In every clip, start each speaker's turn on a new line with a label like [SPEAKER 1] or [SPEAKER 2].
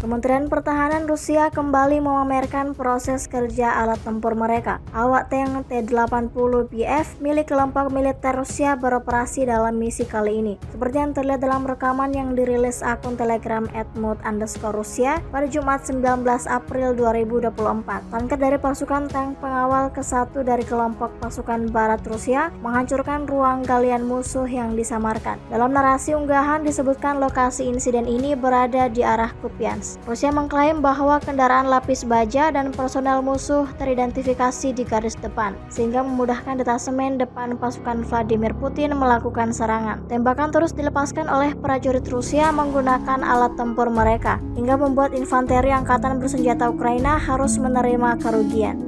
[SPEAKER 1] Kementerian Pertahanan Rusia kembali memamerkan proses kerja alat tempur mereka. Awak tank T-80BF milik kelompok militer Rusia beroperasi dalam misi kali ini. Seperti yang terlihat dalam rekaman yang dirilis akun Telegram @mut_Rusia pada Jumat 19 April 2024. Tanker dari pasukan tank pengawal ke-1 dari kelompok pasukan Barat Rusia menghancurkan ruang galian musuh yang disamarkan. Dalam narasi unggahan disebutkan lokasi insiden ini berada di arah Kupiansk. Rusia mengklaim bahwa kendaraan lapis baja dan personel musuh teridentifikasi di garis depan, sehingga memudahkan detasemen depan pasukan Vladimir Putin melakukan serangan. Tembakan terus dilepaskan oleh prajurit Rusia menggunakan alat tempur mereka, hingga membuat infanteri angkatan bersenjata Ukraina harus menerima kerugian.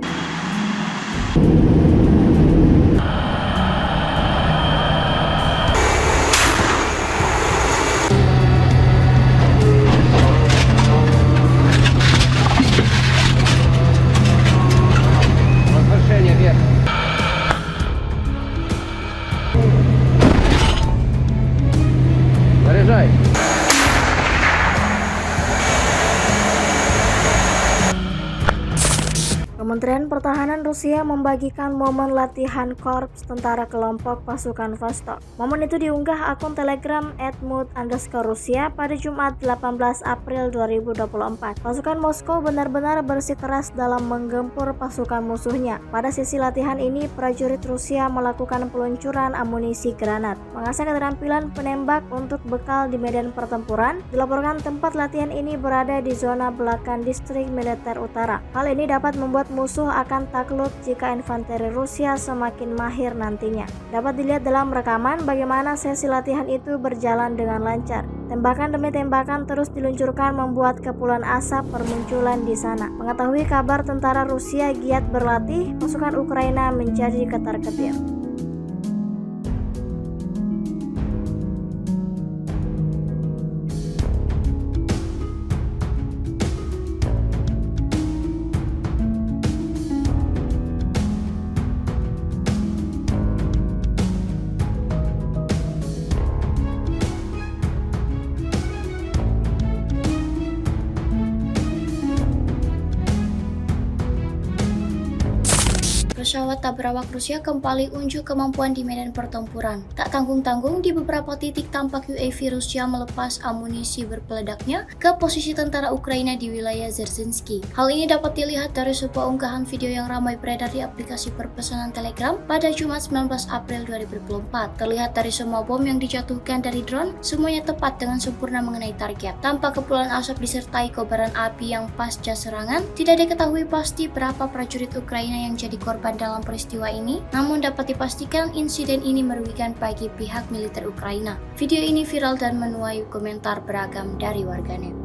[SPEAKER 2] Заряжай!
[SPEAKER 1] Kementerian Pertahanan Rusia membagikan momen latihan korps tentara kelompok pasukan Vostok. Momen itu diunggah akun Telegram @mut_Rusia pada Jumat 18 April 2024. Pasukan Moskow benar-benar bersikeras dalam menggempur pasukan musuhnya. Pada sesi latihan ini, prajurit Rusia melakukan peluncuran amunisi granat, mengasah keterampilan penembak untuk bekal di medan pertempuran. Dilaporkan tempat latihan ini berada di zona belakang distrik militer utara. Hal ini dapat membuat musuh akan takluk jika infanteri Rusia semakin mahir nantinya. Dapat dilihat dalam rekaman bagaimana sesi latihan itu berjalan dengan lancar. Tembakan demi tembakan terus diluncurkan membuat kepulan asap bermunculan di sana. Mengetahui kabar tentara Rusia giat berlatih, pasukan Ukraina menjadi ketar-ketir.
[SPEAKER 3] Pesawat tak berawak Rusia kembali unjuk kemampuan di medan pertempuran. Tak tanggung-tanggung, di beberapa titik tampak UAV Rusia melepas amunisi berpeledaknya ke posisi tentara Ukraina di wilayah Dzerzhinsky. Hal ini dapat dilihat dari sebuah unggahan video yang ramai beredar di aplikasi perpesanan Telegram pada Jumat 19 April 2024. Terlihat dari semua bom yang dijatuhkan dari drone, semuanya tepat dengan sempurna mengenai target. Tanpa kepulan asap disertai kobaran api yang pasca serangan, tidak diketahui pasti berapa prajurit Ukraina yang jadi korban dalam peristiwa ini, namun dapat dipastikan insiden ini merugikan bagi pihak militer Ukraina. Video ini viral dan menuai komentar beragam dari warganet.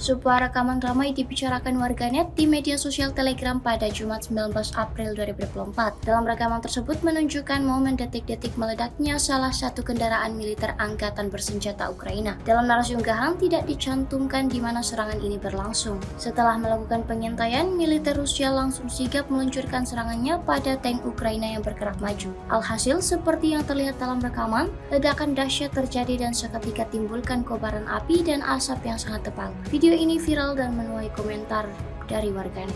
[SPEAKER 3] Sebuah rekaman ramai dibicarakan warganet di media sosial Telegram pada Jumat 19 April 2024. Dalam rekaman tersebut menunjukkan momen detik-detik meledaknya salah satu kendaraan militer angkatan bersenjata Ukraina. Dalam narasi unggahan tidak dicantumkan di mana serangan ini berlangsung. Setelah melakukan pengintaian, militer Rusia langsung sigap meluncurkan serangannya pada tank Ukraina yang bergerak maju. Alhasil, seperti yang terlihat dalam rekaman, ledakan dahsyat terjadi dan seketika timbulkan kobaran api dan asap yang sangat tebal. Video ini viral dan menuai komentar dari warganet.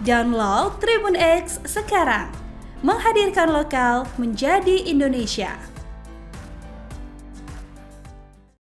[SPEAKER 2] Download Tribun X sekarang. Menghadirkan lokal menjadi Indonesia.